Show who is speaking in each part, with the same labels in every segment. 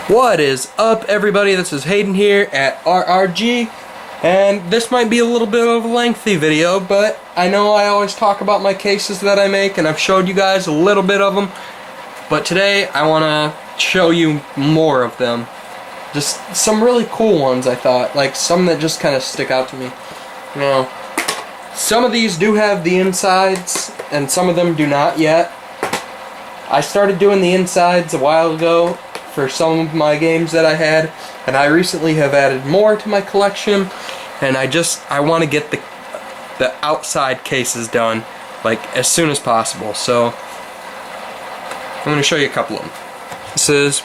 Speaker 1: What is up, everybody? This is Hayden here at RRG, and this might be a little bit of a lengthy video, but I know I always talk about my cases that I make, and I've showed you guys a little bit of them, but today I want to show you more of them. Just some really cool ones, I thought, like some that just kind of stick out to me. Now, some of these do have the insides, and some of them do not yet. I started doing the insides a while ago for some of my games that I had, and I recently have added more to my collection, and I want to get the outside cases done like as soon as possible. So I'm going to show you a couple of them. This is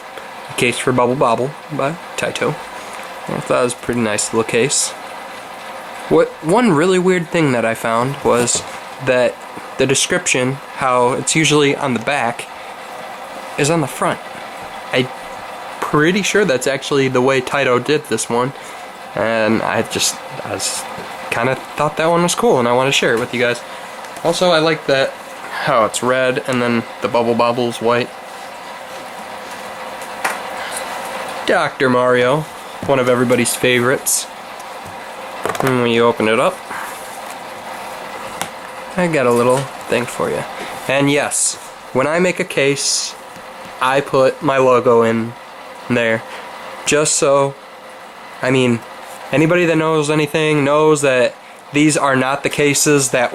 Speaker 1: a case for Bubble Bobble by Taito. I thought it was a pretty nice little case. One really weird thing that I found was that the description, how it's usually on the back, is on the front. I'm pretty sure that's actually the way Taito did this one, and I kind of thought that one was cool, and I want to share it with you guys. Also, I like that how it's red and then the Bubble Bobble's white. Dr. Mario, one of everybody's favorites. And when you open it up, I got a little thing for you. And yes, when I make a case, I put my logo in there, just so, I mean, anybody that knows anything knows that these are not the cases that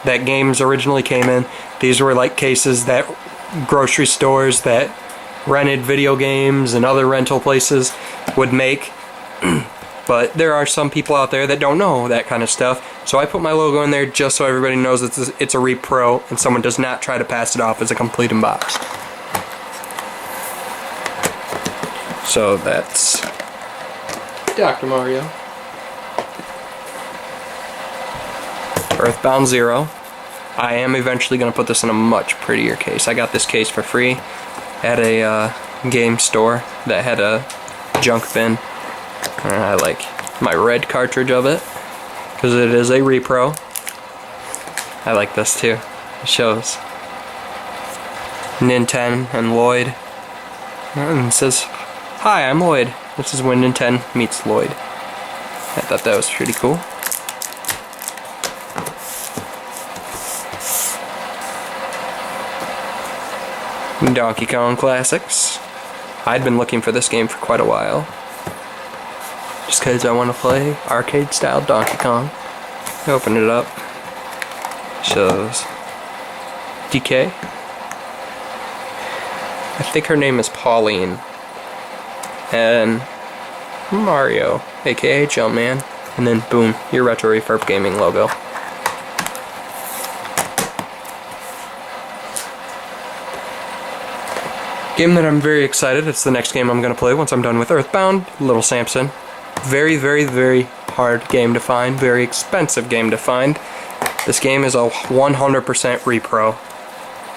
Speaker 1: games originally came in. These were like cases that grocery stores that rented video games and other rental places would make. But there are some people out there that don't know that kind of stuff, so I put my logo in there just so everybody knows it's a repro and someone does not try to pass it off as a complete in box. So that's Dr. Mario. Earthbound Zero. I am eventually going to put this in a much prettier case. I got this case for free at a game store that had a junk bin. I like my red cartridge of it because it is a repro. I like this too. It shows Nintendo and Lloyd. And it says, "Hi, I'm Lloyd." This is when Nintendo meets Lloyd. I thought that was pretty cool. Donkey Kong Classics. I'd been looking for this game for quite a while, just because I want to play arcade-style Donkey Kong. Open it up. Shows DK. I think her name is Pauline. And Mario, aka Jumpman. And then boom, your Retro Refurb Gaming logo. Game that I'm very excited. It's the next game I'm going to play once I'm done with Earthbound. Little Samson. Very, very, very hard game to find. Very expensive game to find. This game is a 100% repro.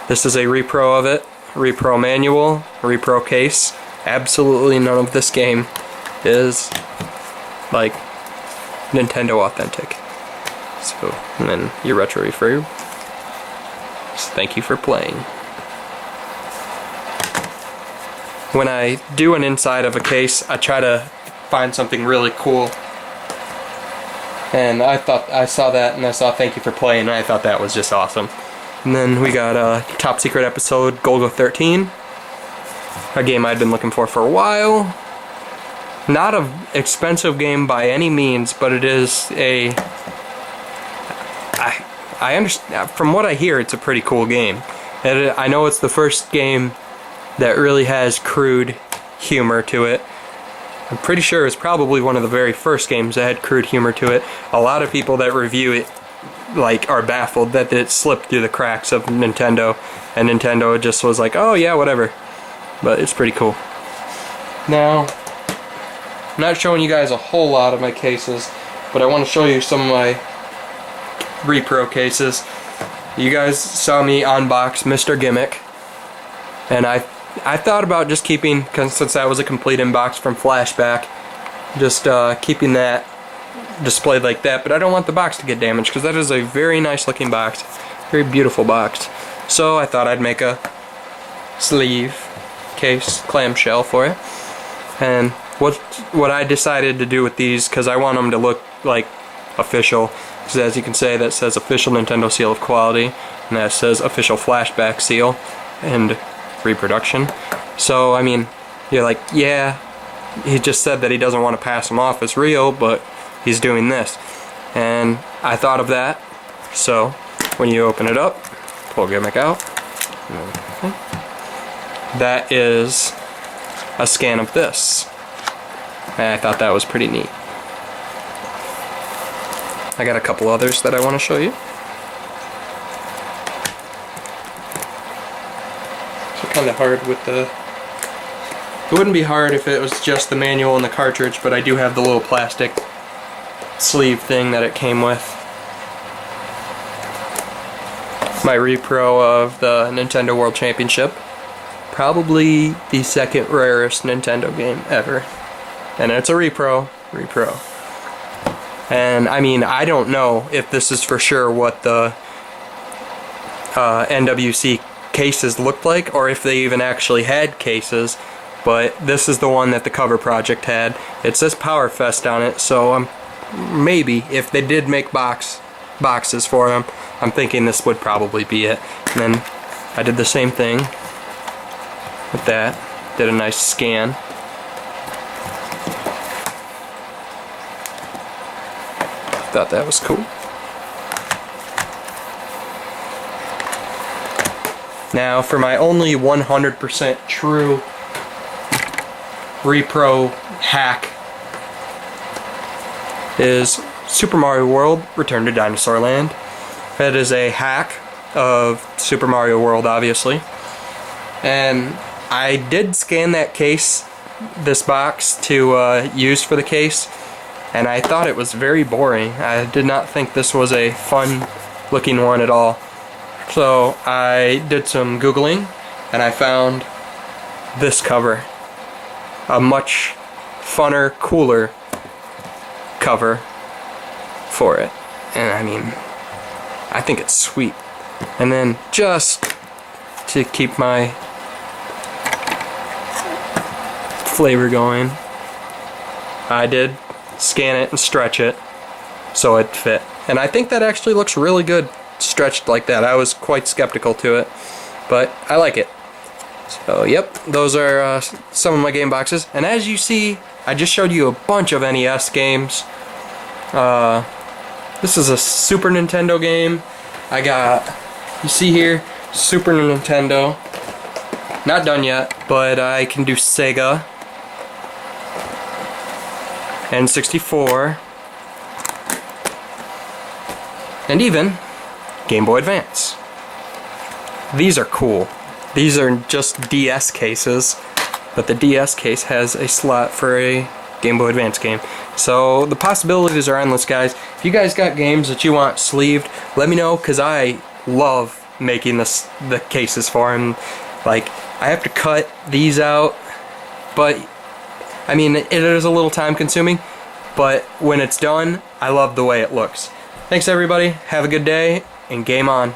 Speaker 1: This is a repro of it. Repro manual. Repro case. Absolutely none of this game is like Nintendo authentic. So, and then your Retro Refurb. So thank you for playing. When I do an inside of a case, I try to find something really cool. And I saw that, and I saw "Thank you for playing," and I thought that was just awesome. And then we got a top secret episode, Golgo 13. A game I'd been looking for a while. Not an expensive game by any means, but it is a... I understand, from what I hear, it's a pretty cool game. And I know it's the first game that really has crude humor to it. I'm pretty sure it's probably one of the very first games that had crude humor to it. A lot of people that review it are baffled that it slipped through the cracks of Nintendo, and Nintendo just was like, oh yeah, whatever. But it's pretty cool. Now, I'm not showing you guys a whole lot of my cases, but I want to show you some of my repro cases. You guys saw me unbox Mr. Gimmick, and I thought about just keeping, since that was a complete inbox from Flashback, just keeping that displayed like that, but I don't want the box to get damaged because that is a very nice looking box, very beautiful box. So I thought I'd make a sleeve case clamshell for it. And what I decided to do with these, because I want them to look like official, because as you can say, that says official Nintendo seal of quality, and that says official flashback seal and reproduction. So I mean, you're like, yeah, he just said that he doesn't want to pass them off as real, but he's doing this. And I thought of that. So when you open it up, pull gimmick out, that is a scan of this. And I thought that was pretty neat. I got a couple others that I want to show you. So kind of hard with the... It wouldn't be hard if it was just the manual and the cartridge, but I do have the little plastic sleeve thing that it came with. My repro of the Nintendo World Championship. Probably the second rarest Nintendo game ever. And it's a repro. And I mean, I don't know if this is for sure what the NWC cases looked like, or if they even actually had cases, but this is the one that the cover project had. It says Power Fest on it, so maybe if they did make boxes for them, I'm thinking this would probably be it. And then I did the same thing with that, did a nice scan. Thought that was cool. Now for my only 100% true repro hack is Super Mario World Return to Dinosaur Land. That is a hack of Super Mario World, obviously. And I did scan that case, this box, to use for the case, and I thought it was very boring. I did not think this was a fun looking one at all. So I did some Googling and I found this cover. A much funner, cooler cover for it. And I mean, I think it's sweet. And then just to keep my flavor going, I did scan it and stretch it so it fit. And I think that actually looks really good stretched like that. I was quite skeptical to it, but I like it. So yep, those are some of my game boxes. And as you see, I just showed you a bunch of NES games. This is a Super Nintendo game. I got, you see here, Super Nintendo. Not done yet, but I can do Sega, N64, and even Game Boy Advance. These are cool. These are just DS cases, but the DS case has a slot for a Game Boy Advance game. So the possibilities are endless, guys. If you guys got games that you want sleeved, let me know, because I love making the cases for them. Like, I have to cut these out, but I mean, it is a little time consuming, but when it's done, I love the way it looks. Thanks everybody, have a good day, and game on.